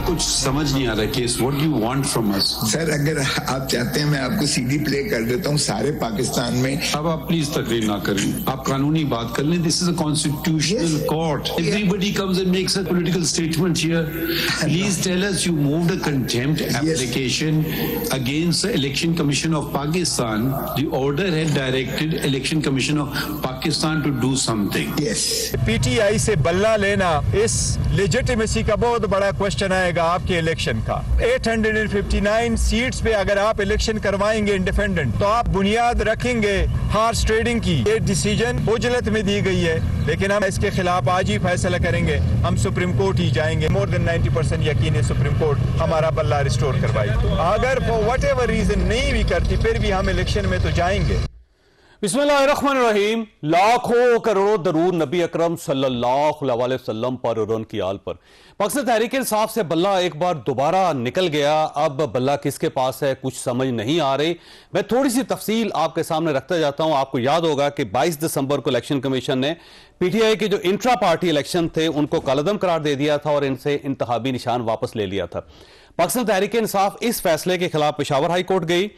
کچھ سمجھ نہیں آ رہا case. What do you want from us? سر اگر آپ چاہتے ہیں میں آپ کو CD پلے کر دیتا ہوں سارے پاکستان میں. اب آپ پلیز تقریر نہ کریں, آپ قانونی بات کر لیں. This is a constitutional court. Everybody comes and makes a political statement here. Please tell us you moved a contempt application against the Election Commission of Pakistan. The order had directed Election Commission of Pakistan to do something. Yes. PTI سے بلہ لینا اس legitimacy کا بہت بڑا question آئے گا آپ کے election کا. 859 seats پہ اگر آپ الیکشن کروائیں گے انڈیپینڈنٹ تو آپ بنیاد رکھیں گے ہارس ٹریڈنگ کی. یہ ڈیسیجن عجلت میں دی گئی ہے لیکن ہم اس کے خلاف آج ہی فیصلہ کریں گے. ہم سپریم کورٹ ہی جائیں گے. مور دین 90% یقین ہے سپریم کورٹ ہمارا بلہ ریسٹور کروائے. اگر فار واٹ ایور ریزن نہیں بھی کرتی پھر بھی ہم الیکشن میں تو جائیں گے. بسم اللہ الرحمن الرحیم. لاکھوں کروڑوں درود نبی اکرم صلی اللہ علیہ وسلم پر اور ان کی آل پر. پاکستان تحریک انصاف سے بلہ ایک بار دوبارہ نکل گیا. اب بلہ کس کے پاس ہے کچھ سمجھ نہیں آ رہی. میں تھوڑی سی تفصیل آپ کے سامنے رکھتا جاتا ہوں. آپ کو یاد ہوگا کہ 22 دسمبر کو الیکشن کمیشن نے PTI کے جو انٹرا پارٹی الیکشن تھے ان کو کالعدم قرار دے دیا تھا اور ان سے انتخابی نشان واپس لے لیا تھا. پاکستان تحریک انصاف اس فیصلے کے خلاف پشاور ہائی کورٹ گئی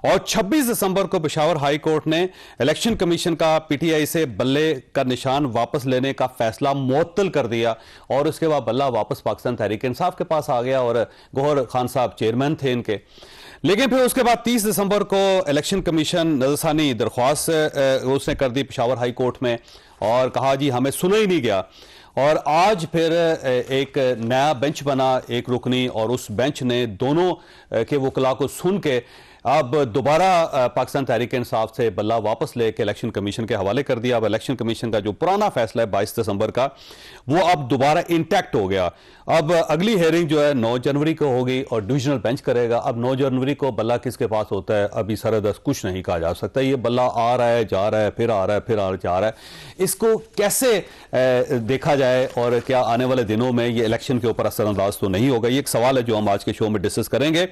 اور 26 دسمبر کو پشاور ہائی کورٹ نے الیکشن کمیشن کا PTI سے بلے کا نشان واپس لینے کا فیصلہ معطل کر دیا اور اس کے بعد بلہ واپس پاکستان تحریک انصاف کے پاس آ گیا اور گوہر خان صاحب چیئرمین تھے ان کے. لیکن پھر اس کے بعد 30 دسمبر کو الیکشن کمیشن نظرثانی درخواست اس نے کر دی پشاور ہائی کورٹ میں اور کہا جی ہمیں سنا ہی نہیں گیا. اور آج پھر ایک نیا بینچ بنا ایک رکنی اور اس بینچ نے دونوں کے وکلاء کو سن کے اب دوبارہ پاکستان تحریک انصاف سے بلہ واپس لے کے الیکشن کمیشن کے حوالے کر دیا. اب الیکشن کمیشن کا جو پرانا فیصلہ ہے 22 دسمبر کا وہ اب دوبارہ انٹیکٹ ہو گیا. اب اگلی ہیئرنگ جو ہے 9 جنوری کو ہوگی اور ڈویژنل بینچ کرے گا. اب 9 جنوری کو بلہ کس کے پاس ہوتا ہے ابھی سر دست کچھ نہیں کہا جا سکتا. یہ بلہ آ رہا ہے جا رہا ہے پھر آ رہا ہے پھر جا رہا ہے. اس کو کیسے دیکھا جائے اور کیا آنے والے دنوں میں یہ الیکشن کے اوپر اثر انداز تو نہیں ہوگا, یہ ایک سوال ہے جو ہم آج کے شو میں ڈسکس کریں گے.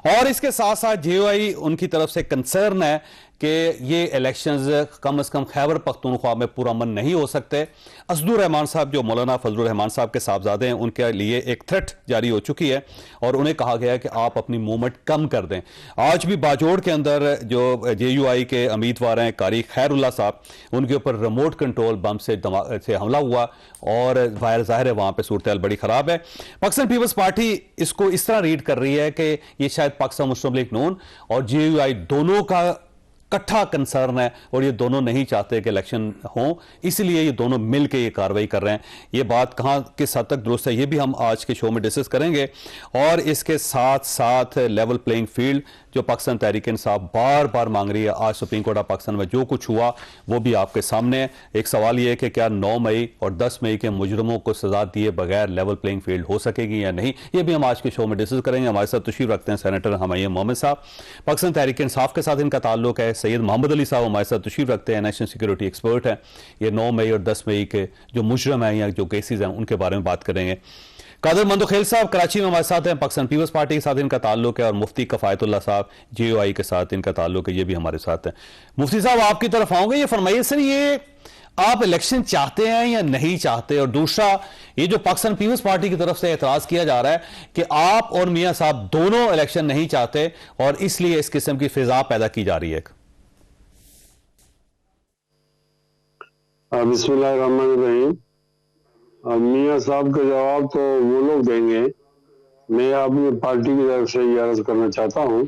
اور اس کے ساتھ ساتھ JOI ان کی طرف سے کنسرن ہے کہ یہ الیکشنز کم از کم خیبر پختونخوا میں پرامن نہیں ہو سکتے. اسد الرحمان صاحب جو مولانا فضل الرحمان صاحب کے صاحبزادے ہیں ان کے لیے ایک تھریٹ جاری ہو چکی ہے اور انہیں کہا گیا ہے کہ آپ اپنی موومنٹ کم کر دیں. آج بھی باجوڑ کے اندر جو JUI کے امیدوار ہیں قاری خیر اللہ صاحب ان کے اوپر ریموٹ کنٹرول بم سے حملہ ہوا اور ظاہر ہے وہاں پہ صورتحال بڑی خراب ہے. پاکستان پیپلز پارٹی اس کو اس طرح ریڈ کر رہی ہے کہ یہ شاید پاکستان مسلم لیگ نون اور JUI دونوں کا کٹھا کنسرن ہے اور یہ دونوں نہیں چاہتے کہ الیکشن ہوں, اس لیے یہ دونوں مل کے یہ کارروائی کر رہے ہیں. یہ بات کہاں کس حد تک درست ہے یہ بھی ہم آج کے شو میں ڈسکس کریں گے. اور اس کے ساتھ ساتھ لیول پلینگ فیلڈ جو پاکستان تحریک انصاف بار بار مانگ رہی ہے. آج سپریم کورٹ آف پاکستان میں جو کچھ ہوا وہ بھی آپ کے سامنے ہے. ایک سوال یہ ہے کہ کیا 9 مئی اور 10 مئی کے مجرموں کو سزا دیے بغیر لیول پلینگ فیلڈ ہو سکے گی یا نہیں, یہ بھی ہم آج کے شو میں ڈسکس کریں گے. ہمارے ساتھ تشریف رکھتے ہیں سینیٹر حمیم محمد صاحب, پاکستان تحریک انصاف کے ساتھ ان کا تعلق ہے. سید محمد علی صاحب ہمارے ساتھ تشریف رکھتے ہیں, نیشنل سیکورٹی ایکسپرٹ ہیں. یہ 9 مئی اور 10 مئی کے جو مجرم ہیں یا جو کیسز ہیں ان کے بارے میں بات کریں گے. قادر مندوخیل صاحب کراچی میں ہمارے ساتھ ہیں, پاکستان پیپلز پارٹی کے ساتھ ان کا تعلق ہے. اور مفتی کفایت اللہ صاحب JOI کے ساتھ ان کا تعلق ہے, یہ بھی ہمارے ساتھ ہیں. مفتی صاحب آپ کی طرف آؤں گے, یہ فرمائیے سر یہ آپ الیکشن چاہتے ہیں یا نہیں چاہتے؟ اور دوسرا یہ جو پاکستان پیپلز پارٹی کی طرف سے اعتراض کیا جا رہا ہے کہ آپ اور میاں صاحب دونوں الیکشن نہیں چاہتے اور اس لیے اس قسم کی فضا پیدا کی جا رہی ہے. بسم اللہ الرحمن الرحیم. میاں صاحب کا جواب تو وہ لوگ دیں گے. میں اپنی پارٹی کی طرف سے یہ عرض کرنا چاہتا ہوں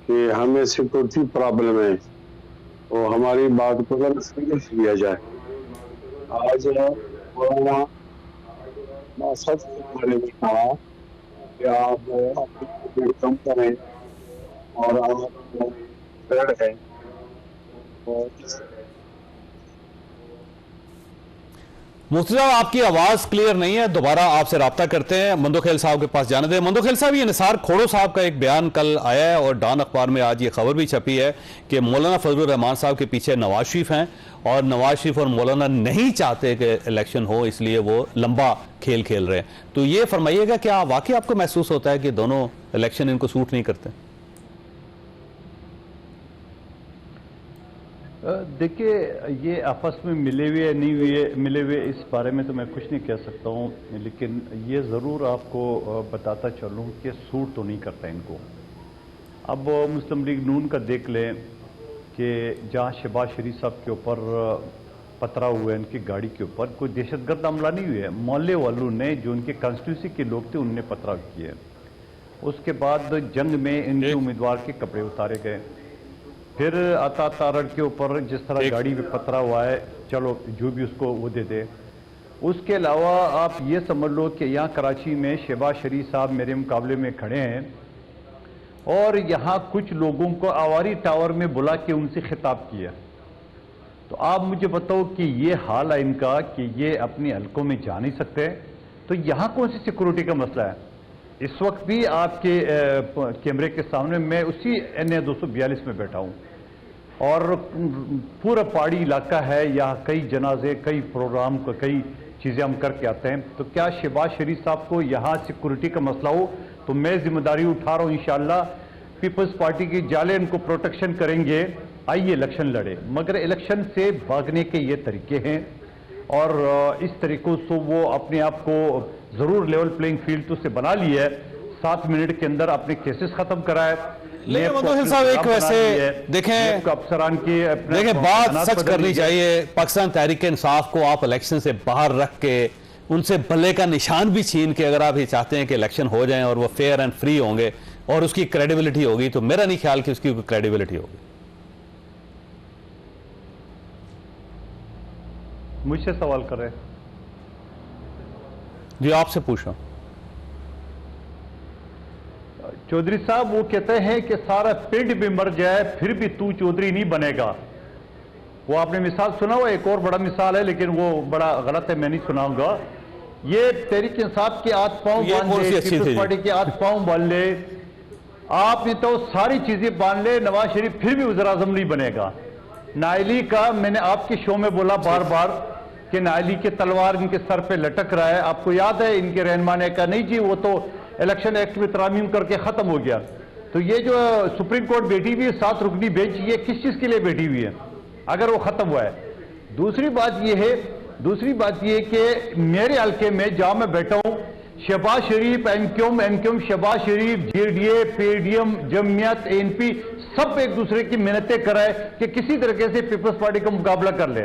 کہ ہمیں سیکورٹی پرابلم ہے اور ہماری بات کو ذرا سیریس لیا جائے. آج مولانا سب نے کہا کہ آپ اپنی کم کریں اور آپ ڈر ہے مفتی صاحب آپ کی آواز کلیئر نہیں ہے, دوبارہ آپ سے رابطہ کرتے ہیں. مندوخیل صاحب کے پاس جانے دیں. مندوخیل صاحب یہ نثار کھوڑو صاحب کا ایک بیان کل آیا ہے اور ڈان اخبار میں آج یہ خبر بھی چھپی ہے کہ مولانا فضل الرحمان صاحب کے پیچھے نواز شریف ہیں اور نواز شریف اور مولانا نہیں چاہتے کہ الیکشن ہو, اس لیے وہ لمبا کھیل کھیل رہے ہیں. تو یہ فرمائیے گا کیا واقعی آپ کو محسوس ہوتا ہے کہ دونوں الیکشن ان کو سوٹ نہیں کرتے؟ دیکھیے یہ آپس میں ملے ہوئے نہیں ملے ہوئے اس بارے میں تو میں کچھ نہیں کہہ سکتا ہوں، لیکن یہ ضرور آپ کو بتاتا چلوں کہ سوٹ تو نہیں کرتا ان کو۔ اب مسلم لیگ نون کا دیکھ لیں کہ جہاں شہباز شریف صاحب کے اوپر پتھرا ہوا ہے ان کی گاڑی کے اوپر، کوئی دہشت گرد حملہ نہیں ہوئے، محلے والوں نے جو ان کے کانسٹیٹیوسی کے لوگ تھے انہوں نے پتھرا کیے۔ اس کے بعد جنگ میں ان کے امیدوار کے کپڑے اتارے گئے، پھر عطا تارڑ کے اوپر جس طرح گاڑی پہ پتھرا ہوا ہے، چلو جو بھی اس کو وہ دے دے۔ اس کے علاوہ آپ یہ سمجھ لو کہ یہاں کراچی میں شہباز شریف صاحب میرے مقابلے میں کھڑے ہیں اور یہاں کچھ لوگوں کو آواری ٹاور میں بلا کے ان سے خطاب کیا، تو آپ مجھے بتاؤ کہ یہ حال ہے ان کا کہ یہ اپنے حلقوں میں جا نہیں سکتے، تو یہاں کون سی سیکورٹی کا مسئلہ ہے؟ اس وقت بھی آپ کے کیمرے کے سامنے میں اسی NA 242 میں بیٹھا ہوں اور پورا پہاڑی علاقہ ہے، یہاں کئی جنازے، کئی پروگرام، کئی چیزیں ہم کر کے آتے ہیں، تو کیا شہباز شریف صاحب کو یہاں سیکورٹی کا مسئلہ ہو تو میں ذمہ داری اٹھا رہا ہوں انشاءاللہ۔ پیپلز پارٹی کی جالے ان کو پروٹیکشن کریں گے، آئیے الیکشن لڑے، مگر الیکشن سے بھاگنے کے یہ طریقے ہیں اور اس طریقوں سے وہ اپنے آپ کو ضرور لیول پلینگ فیلڈ تو سے بنا لی ہے، 7 منٹ کے اندر اپنے کیسز ختم کرائے۔ لیکن مدوحل صاحب ایک ویسے دیکھیں افسران کی بات سچ کرنی چاہیے، پاکستان تحریک انصاف کو آپ الیکشن سے باہر رکھ کے ان سے بلے کا نشان بھی چھین کے اگر آپ یہ چاہتے ہیں کہ الیکشن ہو جائیں اور وہ فیئر اینڈ فری ہوں گے اور اس کی کریڈیبلٹی ہوگی، تو میرا نہیں خیال کہ اس کی کوئی کریڈیبلٹی ہوگی۔ مجھ سے سوال کر رہے جی آپ سے پوچھ رہا ہوں۔ چودھری صاحب وہ کہتے ہیں کہ سارا پنڈ بھی مر جائے پھر بھی تو چودھری نہیں بنے گا، وہ آپ نے مثال سنا ہوا، ایک اور بڑا مثال ہے لیکن وہ بڑا غلط ہے، میں نہیں سناؤں گا۔ یہ تحریک انصاف کے ہاتھ پاؤں باندھ لے، پیپلز پارٹی کے ہاتھ پاؤں باندھ لے، آپ نے تو ساری چیزیں باندھ لے، نواز شریف پھر بھی وزیر اعظم نہیں بنے گا۔ نائلی کا میں نے آپ کے شو میں بولا بار بار کہ نائلی کے تلوار ان کے سر پہ لٹک رہا ہے، آپ کو یاد ہے ان کے رہنما نے کہا نہیں جی وہ تو الیکشن ایکٹ میں ترامیم کر کے ختم ہو گیا، تو یہ جو سپریم کورٹ بیٹھی ہوئی ہے 7 رکنی بینچ، یہ کس چیز کے لیے بیٹھی ہوئی ہے اگر وہ ختم ہوا ہے؟ دوسری بات یہ ہے کہ میرے حلقے میں جہاں میں بیٹھا ہوں، شہباز شریف، ایم کیو ایم، شہباز شریف، JDA، PDM، جمعیت، ANP سب ایک دوسرے کی محنتیں کرائے کہ کسی طریقے سے پیپلز پارٹی کا مقابلہ کر لے۔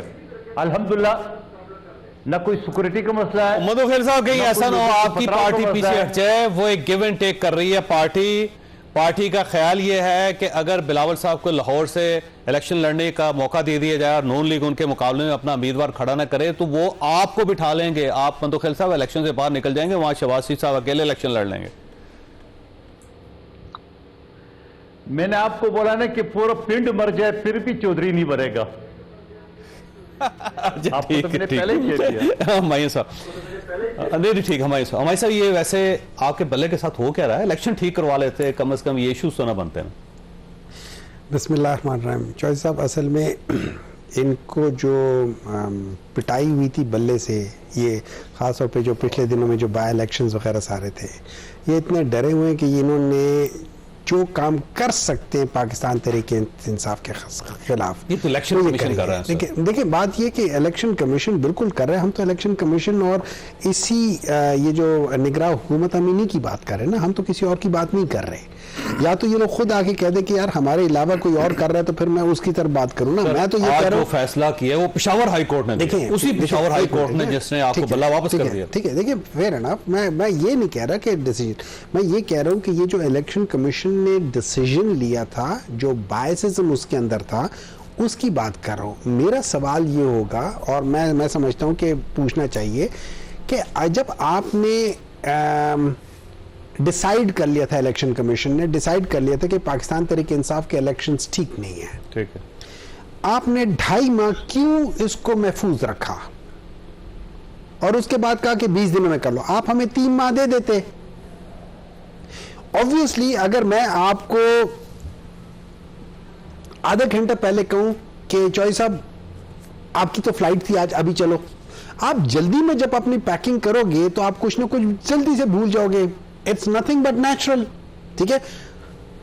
الحمدللہ نہ کوئی سیکورٹی کا مسئلہ ہے۔ مدوحل صاحب کہیں ایسا نہ ہو آپ کی پارٹی پیچھے ہٹ جائے، وہ ایک گیو اینڈ ٹیک کر رہی ہے پارٹی کا خیال یہ ہے کہ اگر بلاول صاحب کو لاہور سے الیکشن لڑنے کا موقع دے دیا جائے اور نون لیگ ان کے مقابلے میں اپنا امیدوار کھڑا نہ کرے تو وہ آپ کو بٹھا لیں گے، آپ مدوحل صاحب الیکشن سے باہر نکل جائیں گے، وہاں شہباز شریف صاحب اکیلے الیکشن لڑ لیں گے۔ میں نے آپ کو بولا نا کہ پورا پنڈ مر جائے پھر بھی چودھری نہیں بنے گا، آپ کو تو میں نے پہلے ہی کہہ دیا۔ ہمایوں صاحب نہیں ٹھیک، ہمایوں صاحب یہ ویسے آپ کے بلے کے ساتھ ہو کیا رہا ہے؟ الیکشن ٹھیک کروا لیتے، کم از کم یہ ایشوز تو نہ بنتے ہیں۔ بسم اللہ الرحمن الرحیم۔ چوہدری صاحب اصل میں ان کو جو پٹائی ہوئی تھی بلے سے، یہ خاص طور پہ جو پچھلے دنوں میں جو بائی الیکشنز وغیرہ سارے تھے، یہ اتنے ڈرے ہوئے ہیں کہ انہوں نے جو کام کر سکتے ہیں پاکستان تحریک انصاف کے خلاف، یہ تو الیکشن کمیشن کر رہا ہے۔ دیکھیں بات یہ کہ الیکشن کمیشن بالکل کر رہے ہیں، ہم تو الیکشن کمیشن اور اسی یہ جو نگراں حکومت امینی کی بات کر رہے ہیں نا، ہم تو کسی اور کی بات نہیں کر رہے۔ یا تو یہ لوگ خود آ کے کہہ دیں کہ یار ہمارے علاوہ کوئی اور کر رہا ہے تو پھر میں اس کی طرف بات کروں نا۔ میں تو یہ کہہ رہا ہوں فیصلہ کیا وہ پشاور ہائی کورٹ نے، اسی پشاور ہائی کورٹ نے جس نے آپ کو بلا واپس کر دیا۔ ٹھیک ہے، دیکھیں فیئر انف، میں یہ نہیں کہہ رہا کہ ڈیسیجن، میں یہ کہہ رہا ہوں کہ یہ جو الیکشن کمیشن نے ڈیسیجن لیا تھا، جو بائسزم اس کے اندر تھا، اس کی بات کر رہا ہوں۔ میرا سوال یہ ہوگا اور میں سمجھتا ہوں کہ پوچھنا چاہیے کہ جب آپ نے ڈیسائیڈ کر لیا تھا، الیکشن کمیشن نے ڈیسائیڈ کر لیا تھا کہ پاکستان تحریک انصاف کے الیکشنز ٹھیک نہیں ہیں، ٹھیک ہے، آپ نے 2.5 ماہ کیوں اس کو محفوظ رکھا اور اس کے بعد کہا کہ 20 دنوں میں کر لو؟ آپ ہمیں 3 ماہ دے دیتے۔ obviously اگر میں آپ کو آدھا گھنٹہ پہلے کہوں کہ چوہدری صاحب آپ کی تو فلائٹ تھی آج، ابھی چلو، آپ جلدی میں جب اپنی پیکنگ کرو گے تو آپ کچھ نہ کچھ جلدی سے بھول جاؤ گے، اٹس نتھنگ بٹ نیچرل، ٹھیک ہے؟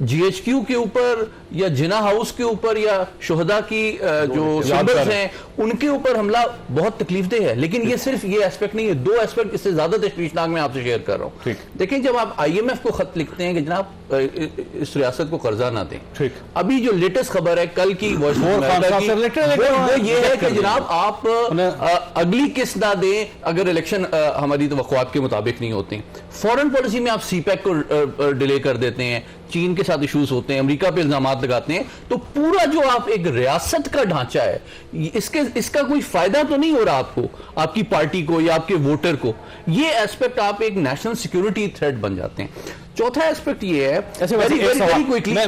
GHQ کے اوپر یا جنا ہاؤس کے اوپر یا شہداء کی جو سمبلز ہیں ان کے اوپر حملہ بہت تکلیف دہ ہے، لیکن یہ صرف یہ ایسپیکٹ نہیں ہے، 2 ایسپیکٹ اس سے زیادہ تشویشناک میں آپ سے شیئر کر رہا ہوں. دیکھیں جب آپ IMF کو خط لکھتے ہیں کہ جناب اس ریاست کو قرضہ نہ دیں، ابھی جو لیٹسٹ خبر ہے کل کی وہ یہ ہے کہ جناب آپ اگلی قسط نہ دیں اگر الیکشن ہماری توقعات کے مطابق نہیں ہوتے. فورن پالیسی میں آپ CPEC کو ڈیلے کر دیتے ہیں، چین کے ساتھ ایشوز ہوتے ہیں، امریکہ پہ الزامات لگاتے ہیں، تو پورا جو آپ ایک ریاست کا ڈھانچہ ہے اس کا کوئی فائدہ تو نہیں ہو رہا آپ کو، آپ کی پارٹی کو یا آپ کے ووٹر کو. یہ ایسپیکٹ آپ ایک نیشنل سیکیورٹی تھریٹ بن جاتے ہیں. چوتھا ایسپیکٹ یہ ہے،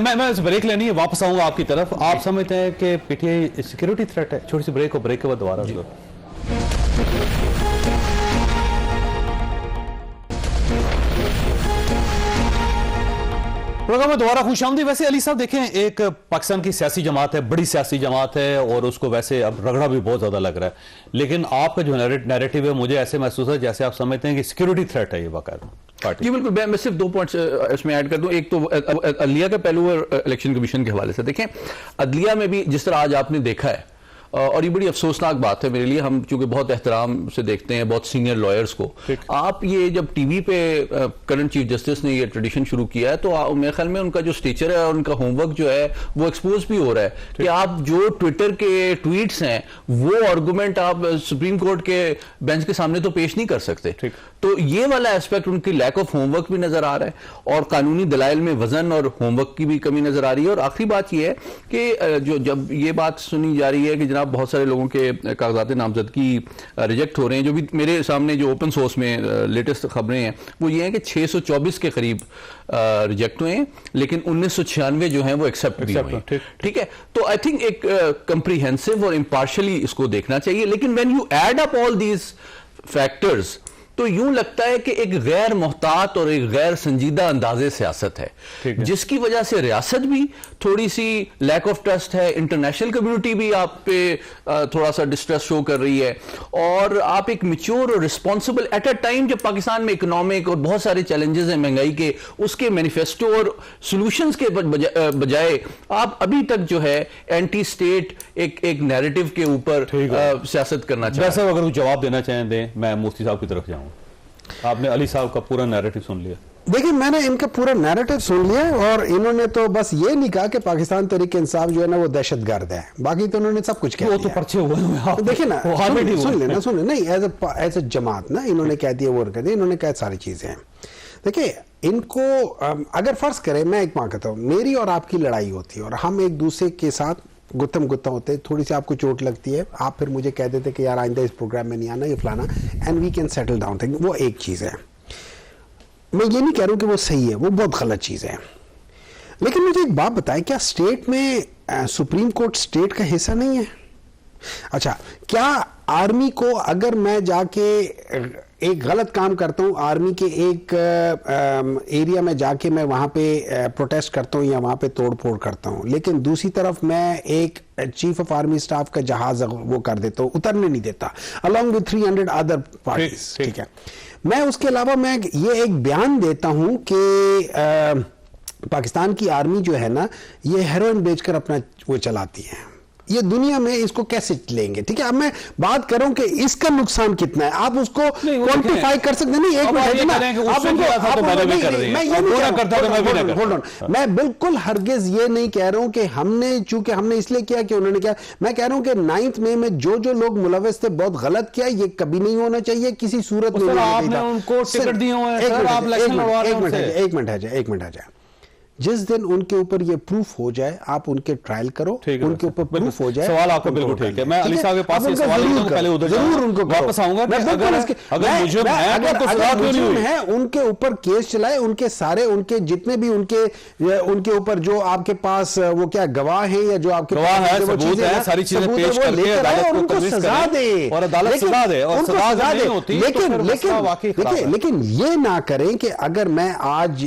میں بریک لینی ہے، واپس آؤں گا آپ کی طرف. آپ سمجھتے ہیں کہ PTI سیکیورٹی تھریٹ ہے؟ چھوٹی سی بریک ہو، بریک کے بعد دوبارہ پروگرام میں دوبارہ خوش آمدید. ویسے علی صاحب دیکھیں، ایک پاکستان کی سیاسی جماعت ہے، بڑی سیاسی جماعت ہے، اور اس کو ویسے اب رگڑا بھی بہت زیادہ لگ رہا ہے، لیکن آپ کا جو نیریٹو ہے مجھے ایسے محسوس ہے جیسے آپ سمجھتے ہیں کہ سیکیورٹی تھریٹ ہے یہ باقاعدہ. جی بالکل، میں صرف 2 پوائنٹس اس میں ایڈ کر دوں. ایک تو عدلیہ کا پہلو ہے الیکشن کمیشن کے حوالے سے. دیکھیں عدلیہ میں بھی جس طرح آج آپ نے دیکھا ہے، اور یہ بڑی افسوسناک بات ہے میرے لیے، ہم چونکہ بہت احترام سے دیکھتے ہیں بہت سینئر لائرز کو، آپ یہ جب ٹی وی پہ کرنٹ چیف جسٹس نے یہ ٹریڈیشن شروع کیا ہے تو میرے خیال میں ان کا جو سٹیچر ہے اور ان کا ہوم ورک جو ہے وہ ایکسپوز بھی ہو رہا ہے کہ آپ جو ٹویٹر کے ٹویٹس ہیں وہ آرگومنٹ آپ سپریم کورٹ کے بینچ کے سامنے تو پیش نہیں کر سکتے. تو یہ والا ایسپیکٹ ان کی لیک آف ہوم ورک بھی نظر آ رہا ہے، اور قانونی دلائل میں وزن اور ہوم ورک کی بھی کمی نظر آ رہی ہے. اور آخری بات یہ ہے کہ جب یہ بات سنی جا رہی ہے کہ بہت سارے لوگوں کے کاغذات نامزدگی ریجیکٹ ہو رہے ہیں، جو بھی میرے سامنے جو اوپن سورس میں لیٹسٹ خبریں ہیں وہ یہ ہیں کہ 624 کے قریب ریجیکٹ ہوئے ہیں، لیکن 1996 جو ہیں وہ ایکسیپٹ بھی ہوئے ہیں. ٹھیک ہے، تو آئی تھنک ایک کمپریہنسو اور امپارشلی اس کو دیکھنا چاہیے. لیکن when you add up all these factors تو یوں لگتا ہے کہ ایک غیر محتاط اور ایک غیر سنجیدہ انداز سیاست ہے، جس کی وجہ سے ریاست بھی تھوڑی سی لیک آف ٹرسٹ ہے، انٹرنیشنل کمیونٹی بھی آپ پہ تھوڑا سا ڈسٹرس شو کر رہی ہے، اور آپ ایک میچور اور رسپانسبل ایٹ اے ٹائم جب پاکستان میں اکنامک اور بہت سارے چیلنجز ہیں مہنگائی کے، اس کے مینیفیسٹو اور سولوشنز کے بجائے آپ ابھی تک جو ہے اینٹی اسٹیٹ ایک نیریٹو کے اوپر سیاست کرنا چاہتے ہیں. ویسے اگر جواب دینا چاہیں دیں، میں مفتی صاحب کی طرف جاؤں. آپ نے علی صاحب کا پورا نیریٹو سن لیا. دیکھیں میں نے ان کا پورا نیریٹو سن لیا، اور انہوں نے تو بس یہ نہیں کہا کہ پاکستان تحریک انصاف جو ہے نا وہ دہشت گرد ہے، باقی تو انہوں نے سب کچھ کہہ دیا. وہ تو پرچے ہوئے ہیں، دیکھیں نا، سن لیں نہیں، ایز اے جماعت نا انہوں نے کہہ دیا، وہ کہہ دیا، انہوں نے کہا ساری چیزیں ہیں. دیکھیں ان کو اگر فرض کریں، میں ایک بات کہتا ہوں، میری اور آپ کی لڑائی ہوتی ہے اور ہم ایک دوسرے کے ساتھ گتم گتا ہوتے، تھوڑی سی آپ کو چوٹ لگتی ہے، آپ پھر مجھے کہہ دیتے کہ یار آئندہ اس پروگرام میں نہیں آنا، یہ فلانا، and we can settle down thing. وہ ایک چیز ہے. میں یہ نہیں کہہ رہا ہوں کہ وہ صحیح ہے، وہ بہت غلط چیز ہے. لیکن مجھے ایک بات بتائیں، کیا اسٹیٹ میں سپریم کورٹ اسٹیٹ کا حصہ نہیں ہے؟ اچھا، کیا آرمی کو اگر میں جا کے ایک غلط کام کرتا ہوں، آرمی کے ایک ایریا میں جا کے میں وہاں پہ پروٹیسٹ کرتا ہوں یا وہاں پہ توڑ پھوڑ کرتا ہوں، لیکن دوسری طرف میں ایک چیف آف آرمی اسٹاف کا جہاز وہ کر دیتا ہوں، اترنے نہیں دیتا، along with 300 ادر پارٹیز، ٹھیک ہے، میں اس کے علاوہ میں یہ ایک بیان دیتا ہوں کہ پاکستان کی آرمی جو ہے نا یہ ہیروئن بیچ کر اپنا وہ چلاتی ہے، یہ دنیا میں اس کو کیسے لیں گے؟ ٹھیک ہے، اب میں بات کروں کہ اس کا نقصان کتنا ہے، آپ اس کو کوانٹیفائی کر سکتے ہیں. نہیں، ایک منٹ، میں بالکل ہرگز یہ نہیں کہہ رہا ہوں کہ ہم نے، چونکہ ہم نے اس لیے کیا کہ انہوں نے کیا، میں کہہ رہا ہوں کہ 9 مئی میں جو لوگ ملوث تھے بہت غلط کیا، یہ کبھی نہیں ہونا چاہیے کسی صورت میں. ایک منٹ آ جائے، جس دن ان کے اوپر یہ پروف ہو جائے، آپ ان کے ٹرائل کرو، ان کے اوپر پروف ہو جائے. سوال آپ کا بالکل ٹھیک ہے. میں علی صاحب کے پاس سوال نہیں، پہلے ادھر ضرور ان کو واپس آؤں گا. اگر مجرم ہے ان کے اوپر کیس چلائے، ان کے سارے، ان کے جتنے بھی ان کے اوپر جو آپ کے پاس وہ کیا گواہ ہیں یا جو آپ کے گواہ ہے، ثبوت ہے، ساری چیزیں پیش کر کے عدالت کو کنوینس کریں اور عدالت سزا دے، اور سزا نہیں ہوتی. لیکن یہ نہ کریں کہ اگر میں آج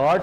8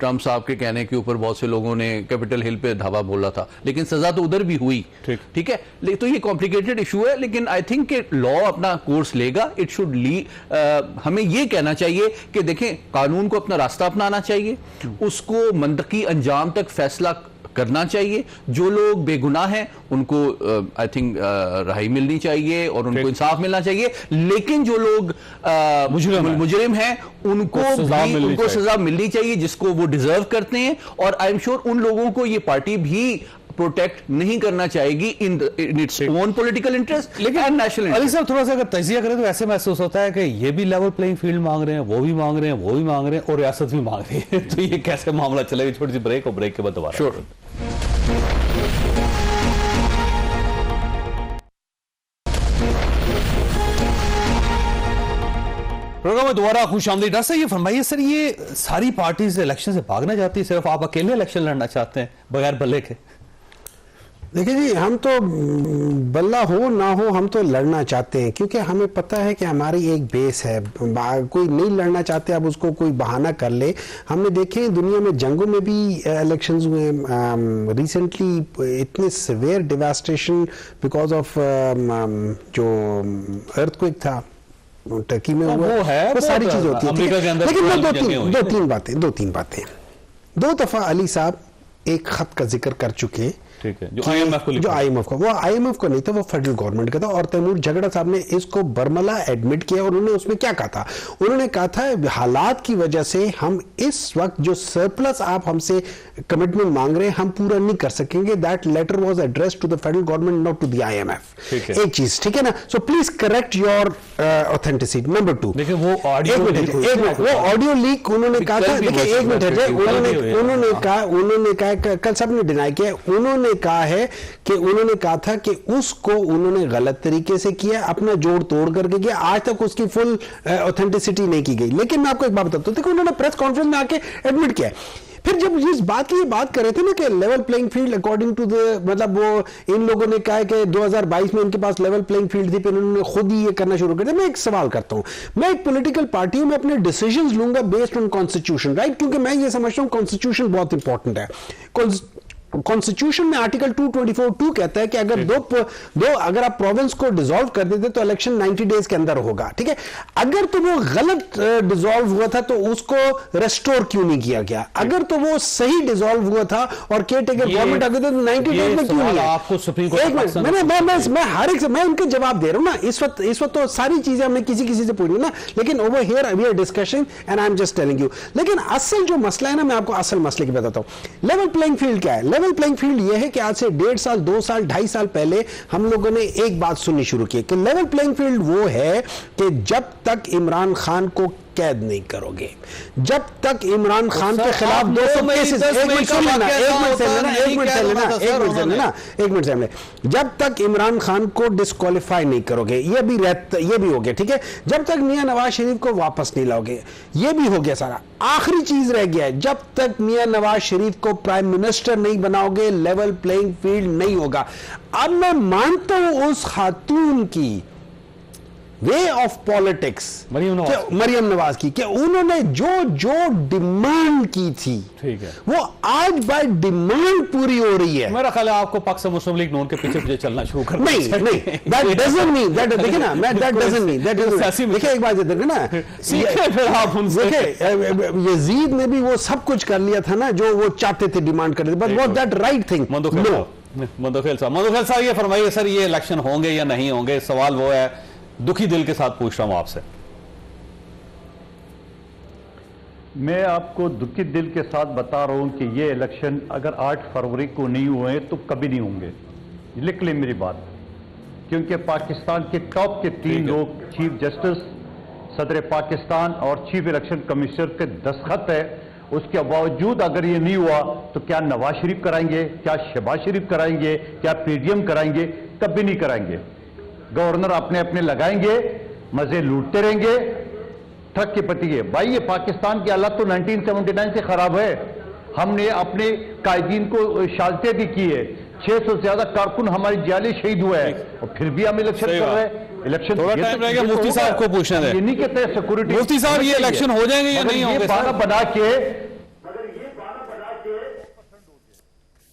ٹرمپ صاحب کے کہنے کے اوپر بہت سے لوگوں نے کیپٹل ہل پہ دھاوا بولا تھا، لیکن سزا تو ادھر بھی ہوئی. ٹھیک ہے، تو یہ کمپلیکیٹڈ ایشو ہے، لیکن آئی تھنک کہ لا اپنا کورس لے گا. اٹ شوڈ ہمیں یہ کہنا چاہیے کہ دیکھیں قانون کو اپنا راستہ اپنانا چاہیے، اس کو منطقی انجام تک فیصلہ کرنا چاہیے. جو لوگ بے گناہ ہیں ان کو آئی تھنک رہائی ملنی چاہیے اور ان کو انصاف ملنا چاہیے، لیکن جو لوگ مجرم ہیں ان کو سزا ملنی چاہیے جس کو وہ ڈیزرو کرتے ہیں. اور آئی ایم شیور ان لوگوں کو یہ پارٹی بھی پروٹیکٹ نہیں کرنا چاہے گی in its own political interest and national interest. Ali صاحب تھوڑا سا اگر تجزیہ کریں تو ایسے محسوس ہوتا ہے کہ یہ بھی لیول پلینگ فیلڈ مانگ رہے ہیں، وہ بھی مانگ رہے ہیں، وہ بھی مانگ رہے ہیں، اور ریاست بھی مانگ رہی ہے. تو یہ کیسے معاملہ چلے گا؟ چھوٹی سی بریک، اور بریک کے بعد دوبارہ. شور. پروگرام میں دوبارہ خوش آمدید. ڈاکٹر صاحب یہ فرمائیے سر، یہ ساری پارٹیز الیکشن سے بھاگنا چاہتی ہے، صرف آپ اکیلے الیکشن لڑنا چاہتے ہیں بغیر بلے کے؟ دیکھیں جی، ہم تو بلہ ہو نہ ہو ہم تو لڑنا چاہتے ہیں، کیونکہ ہمیں پتہ ہے کہ ہماری ایک بیس ہے. کوئی نہیں لڑنا چاہتے، اب اس کو کوئی بہانہ کر لے. ہم نے دیکھیں دنیا میں جنگوں میں بھی الیکشنز ہوئے. ریسنٹلی اتنے سیویئر ڈیواسٹیشن بیکاز آف جو ارتھ کوئک تھا ٹرکی میں ہوا، وہ ساری چیزیں ہوتی ہیں. لیکن دو تین باتیں. 2 دفعہ علی صاحب ایک خط کا ذکر کر چکے، جو آئی ایم ایف کو، وہ آئی ایم ایف کو نہیں تھا، وہ فیڈرل گورنمنٹ کا تھا. اور تیمور جھگڑا صاحب نے اس کو برملا ایڈمٹ کیا، اور انہوں نے اس میں کیا کہا تھا؟ انہوں نے کہا تھا حالات کی وجہ سے ہم اس وقت جو سرپلس آپ ہم سے کمٹمنٹ مانگ رہے ہیں ہم پورا نہیں کر سکیں گے. That letter was address to the federal government, not to the I M F. ایک چیز ٹھیک ہے نا. So please correct your authenticity. Number 2، وہ آڈیو لیک انہوں نے کہا تھا، دیکھیں ایک منٹ ہے، انہوں نے کہا کل سب نے ڈینائی کیا، انہوں نے کہا ہے کہ انہوں نے کہا تھا کہ اس کو انہوں نے غلط طریقے سے کیا، اپنا جوڑ توڑ کر کے کیا. آج تک اس کی فل اوتھینٹسٹی نہیں کی گئی. لیکن میں آپ کو ایک بات بتاتا ہوں، دیکھو انہوں نے پریس کانفرنس میں آ کے ایڈمٹ کیا. پھر جب اس بات کی یہ بات کر رہے تھے نا کہ level playing field according to مطلب وہ ان لوگوں نے کہا کہ 2022 میں ان کے پاس لیول پلینگ فیلڈ تھی، پھر انہوں نے خود ہی یہ کرنا شروع کر دیا. میں ایک سوال کرتا ہوں، میں ایک پولیٹیکل پارٹی ہوں، میں اپنے ڈیسیژنز لوں گا بیسڈ آن کانسٹیٹیوشن، رائٹ؟ کیونکہ میں یہ سمجھتا ہوں کانسٹیٹیوشن بہت امپورٹنٹ ہے. کانسٹیٹیوشن میں آرٹیکل 224(2) کہتا ہے کہ اگر آپ پروونس کو ڈیزالو کر دیتے تو الیکشن 90 ڈیز کے اندر ہوگا. ٹھیک ہے، اگر تو وہ غلط ڈیزالو ہوا تھا تو اس کو ریسٹور کیوں نہیں کیا گیا؟ اگر تو وہ صحیح ڈیزالو ہوا تھا اور کیئر ٹیکر گورنمنٹ اگر تو 90 ڈیز میں کیوں نہیں؟ میں ہر ایک میں ان کے جواب دے رہا ہوں نا. اس وقت تو ساری چیزیں ہم نے کسی سے پوچھی نا، لیکن over here we are discussing and I am just telling you. لیکن اصل جو مسئلہ ہے نا، میں آپ کو اصل مسئلے کی بتاتا ہوں. لیول پلینگ فیلڈ کیا ہے؟ لیول پلینگ فیلڈ یہ ہے کہ آج سے 1.5 سال 2 سال 2.5 سال پہلے ہم لوگوں نے ایک بات سننی شروع کی کہ لیول پلینگ فیلڈ وہ ہے کہ جب تک عمران خان کو قید نہیں کرو گے، جب تک عمران خان کے خلاف 200 کیسز، جب تک عمران خان کو ڈسکوالیفائی نہیں کرو گے، یہ بھی ہو گیا. ٹھیک ہے، جب تک میاں نواز شریف کو واپس نہیں لاؤ گے، یہ بھی ہو گیا سارا. آخری چیز رہ گیا ہے، جب تک میاں نواز شریف کو پرائم منسٹر نہیں بناؤ گے لیول پلینگ فیلڈ نہیں ہوگا. اب میں مانتا ہوں اس خاتون کی way of politics Maryam Nawaz کی کہ انہوں نے جو ڈیمانڈ کی تھی وہ آج بائی ڈیمانڈ پوری ہو رہی ہے. میرا خیال ہے آپ کو پاک سے مسلم لیگ نون کے پیچھے چلنا شروع کر نہیں that doesn't mean دیکھیں نا، دیکھیں ایک بات دیکھیں نا، یزید نے بھی وہ سب کچھ کر لیا تھا نا جو وہ چاہتے تھے، ڈیمانڈ کرتے تھے. but was that right thing? Mandokhel صاحب یہ فرمائیے سر، یہ الیکشن ہوں گے یا نہیں ہوں گے؟ سوال وہ ہے، دکھی دل کے ساتھ پوچھ رہا ہوں آپ سے. میں آپ کو دکھی دل کے ساتھ بتا رہا ہوں کہ یہ الیکشن اگر 8 فروری کو نہیں ہوئے تو کبھی نہیں ہوں گے. لکھ لیں میری بات، کیونکہ پاکستان کے ٹاپ کے 3 لوگ، چیف جسٹس، صدر پاکستان اور چیف الیکشن کمشنر کے دستخط ہے. اس کے باوجود اگر یہ نہیں ہوا تو کیا نواز شریف کرائیں گے، کیا شہباز شریف کرائیں گے، کیا پی ڈی ایم کرائیں گے؟ کبھی نہیں کرائیں گے. گورنر اپنے لگائیں گے، مزے لوٹتے رہیں گے، ٹھگ کے پتی ہے. بھائی یہ پاکستان کی حالت تو 1979 سے خراب ہے. ہم نے اپنے قائدین کو شہادتیں بھی کی ہے، 600 سے زیادہ کارکن ہماری جعلی شہید ہوئے ہیں، اور پھر بھی ہم الیکشن کر رہے ہیں. الیکشن تھوڑا ٹائم رہ گیا، مفتی صاحب کو پوچھنا ہے. یہ نہیں کہتے سیکورٹی. مفتی صاحب یہ الیکشن ہو جائیں گے یا نہیں ہوں گے؟ بنا کے